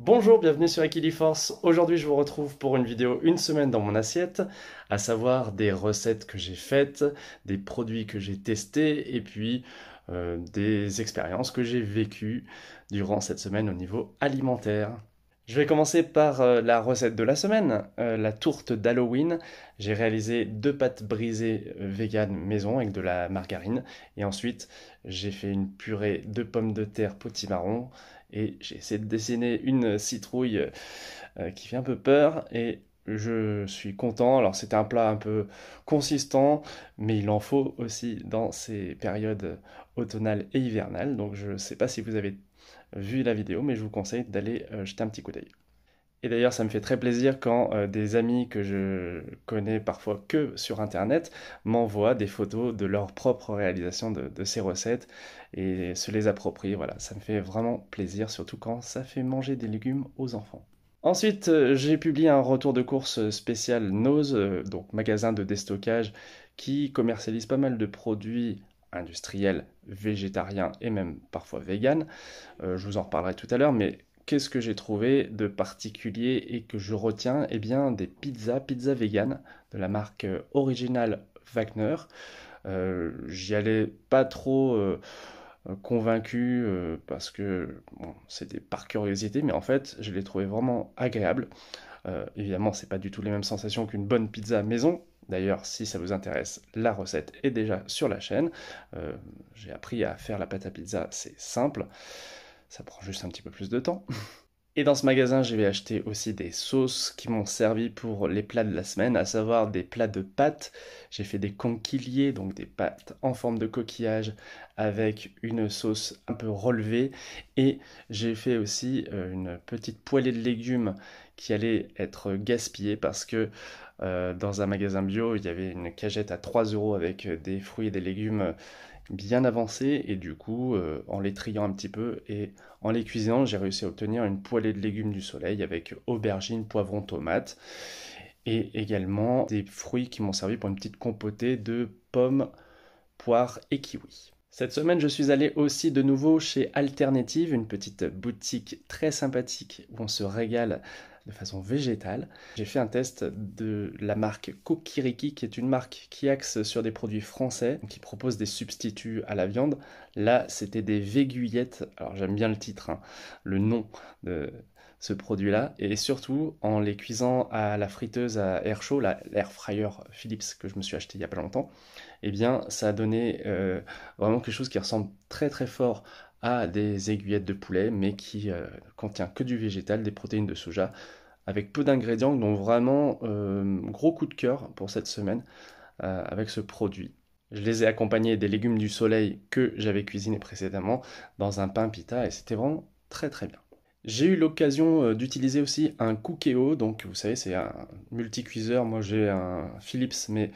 Bonjour, bienvenue sur Equiliforce. Aujourd'hui, je vous retrouve pour une vidéo une semaine dans mon assiette, à savoir des recettes que j'ai faites, des produits que j'ai testés et puis des expériences que j'ai vécues durant cette semaine au niveau alimentaire. Je vais commencer par la recette de la semaine, la tourte d'Halloween. J'ai réalisé deux pâtes brisées vegan maison avec de la margarine. Et ensuite, j'ai fait une purée de pommes de terre potimarron. Et j'ai essayé de dessiner une citrouille qui fait un peu peur. Et je suis content. Alors c'était un plat un peu consistant, mais il en faut aussi dans ces périodes automnales et hivernales. Donc je ne sais pas si vous avez vu la vidéo, mais je vous conseille d'aller jeter un petit coup d'œil. Et d'ailleurs, ça me fait très plaisir quand des amis que je connais parfois que sur Internet m'envoient des photos de leur propre réalisation de ces recettes et se les approprient. Voilà, ça me fait vraiment plaisir, surtout quand ça fait manger des légumes aux enfants. Ensuite, j'ai publié un retour de course spécial Nose, donc magasin de déstockage qui commercialise pas mal de produits industriels, végétariens et même parfois véganes. Je vous en reparlerai tout à l'heure, mais qu'est-ce que j'ai trouvé de particulier et que je retiens? Eh bien, des pizzas vegan de la marque Original Wagner. J'y allais pas trop convaincu parce que bon, c'était par curiosité, mais en fait, je l'ai trouvé vraiment agréable. Évidemment, c'est pas du tout les mêmes sensations qu'une bonne pizza maison. D'ailleurs, si ça vous intéresse, la recette est déjà sur la chaîne. Euh, j'ai appris à faire la pâte à pizza, c'est simple. Ça prend juste un petit peu plus de temps. Et dans ce magasin, je vais acheter aussi des sauces qui m'ont servi pour les plats de la semaine, à savoir des plats de pâtes. J'ai fait des conquiliers, donc des pâtes en forme de coquillage avec une sauce un peu relevée. Et j'ai fait aussi une petite poêlée de légumes qui allait être gaspillée parce que dans un magasin bio, il y avait une cagette à 3 euros avec des fruits et des légumes bien avancés. Et du coup, en les triant un petit peu et en les cuisinant, j'ai réussi à obtenir une poêlée de légumes du soleil avec aubergines, poivrons, tomates et également des fruits qui m'ont servi pour une petite compotée de pommes, poires et kiwis. Cette semaine, je suis allé aussi de nouveau chez Alternative, une petite boutique très sympathique où on se régale de façon végétale. J'ai fait un test de la marque Kokiriki, qui est une marque qui axe sur des produits français, qui propose des substituts à la viande. Là, c'était des véguillettes. Alors j'aime bien le titre, hein, le nom de ce produit-là, et surtout en les cuisant à la friteuse à air chaud, l'air fryer Philips que je me suis acheté il y a pas longtemps, eh bien ça a donné vraiment quelque chose qui ressemble très très fort à des aiguillettes de poulet, mais qui contient que du végétal, des protéines de soja, avec peu d'ingrédients, donc vraiment gros coup de cœur pour cette semaine avec ce produit. Je les ai accompagnés des légumes du soleil que j'avais cuisinés précédemment dans un pain pita et c'était vraiment très très bien. J'ai eu l'occasion d'utiliser aussi un Cookéo, donc vous savez c'est un multicuiseur, moi j'ai un Philips mais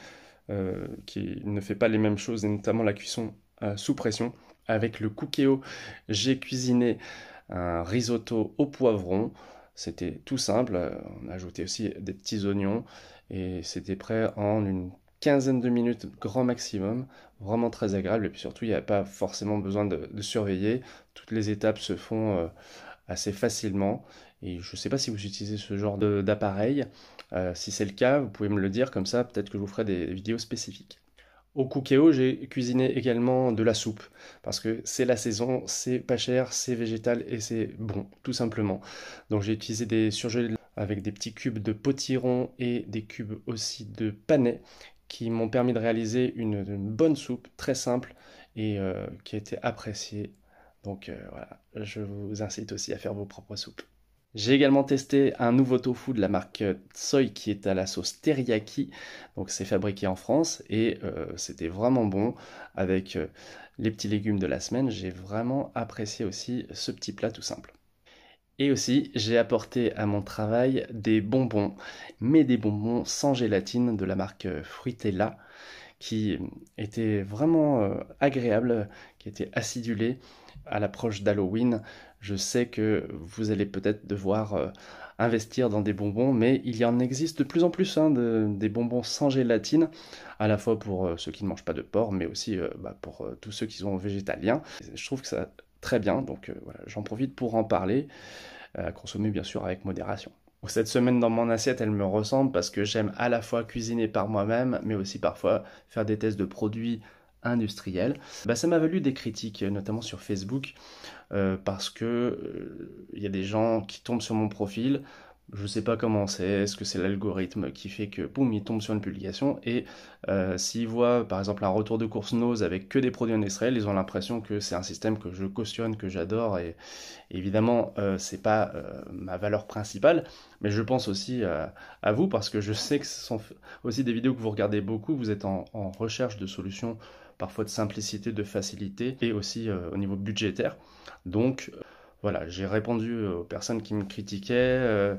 qui ne fait pas les mêmes choses, et notamment la cuisson sous pression. Avec le Cookéo, j'ai cuisiné un risotto au poivron. C'était tout simple. On a ajouté aussi des petits oignons et c'était prêt en une quinzaine de minutes grand maximum. Vraiment très agréable. Et puis surtout, il n'y a pas forcément besoin de surveiller. Toutes les étapes se font assez facilement. Et je ne sais pas si vous utilisez ce genre d'appareil. Si c'est le cas, vous pouvez me le dire, comme ça peut-être que je vous ferai des vidéos spécifiques. Au Cookéo, j'ai cuisiné également de la soupe, parce que c'est la saison, c'est pas cher, c'est végétal et c'est bon, tout simplement. Donc j'ai utilisé des surgelés avec des petits cubes de potiron et des cubes aussi de panais qui m'ont permis de réaliser une bonne soupe très simple et qui a été appréciée. Donc voilà, je vous incite aussi à faire vos propres soupes. J'ai également testé un nouveau tofu de la marque Tsoi qui est à la sauce teriyaki. Donc c'est fabriqué en France et c'était vraiment bon avec les petits légumes de la semaine. J'ai vraiment apprécié aussi ce petit plat tout simple. Et aussi, j'ai apporté à mon travail des bonbons, mais des bonbons sans gélatine de la marque Fruitella qui était vraiment agréable, qui était acidulé à l'approche d'Halloween. Je sais que vous allez peut-être devoir investir dans des bonbons, mais il y en existe de plus en plus hein, des bonbons sans gélatine, à la fois pour ceux qui ne mangent pas de porc, mais aussi pour tous ceux qui sont végétaliens. Je trouve que ça très bien, donc voilà, j'en profite pour en parler. à consommer bien sûr avec modération. Cette semaine dans mon assiette, elle me ressemble parce que j'aime à la fois cuisiner par moi-même, mais aussi parfois faire des tests de produits industriels. Ça m'a valu des critiques, notamment sur Facebook, parce que y a des gens qui tombent sur mon profil. Je ne sais pas comment c'est, est-ce que c'est l'algorithme qui fait que, boum, ils tombent sur une publication, et s'ils voient par exemple un retour de course Nose avec que des produits industriels, ils ont l'impression que c'est un système que je cautionne, que j'adore, et évidemment, c'est pas ma valeur principale, mais je pense aussi à vous, parce que je sais que ce sont aussi des vidéos que vous regardez beaucoup, vous êtes en recherche de solutions, parfois de simplicité, de facilité, et aussi au niveau budgétaire. Donc, voilà, j'ai répondu aux personnes qui me critiquaient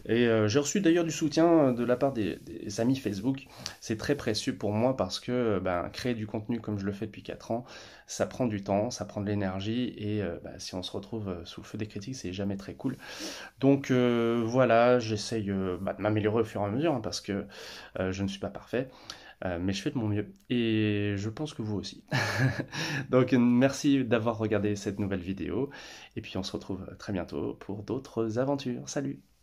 et j'ai reçu d'ailleurs du soutien de la part des amis Facebook. C'est très précieux pour moi parce que créer du contenu comme je le fais depuis 4 ans, ça prend du temps, ça prend de l'énergie et si on se retrouve sous le feu des critiques, c'est jamais très cool. Donc voilà, j'essaye de m'améliorer au fur et à mesure, hein, parce que je ne suis pas parfait. Mais je fais de mon mieux et je pense que vous aussi. Donc merci d'avoir regardé cette nouvelle vidéo et puis on se retrouve très bientôt pour d'autres aventures. Salut!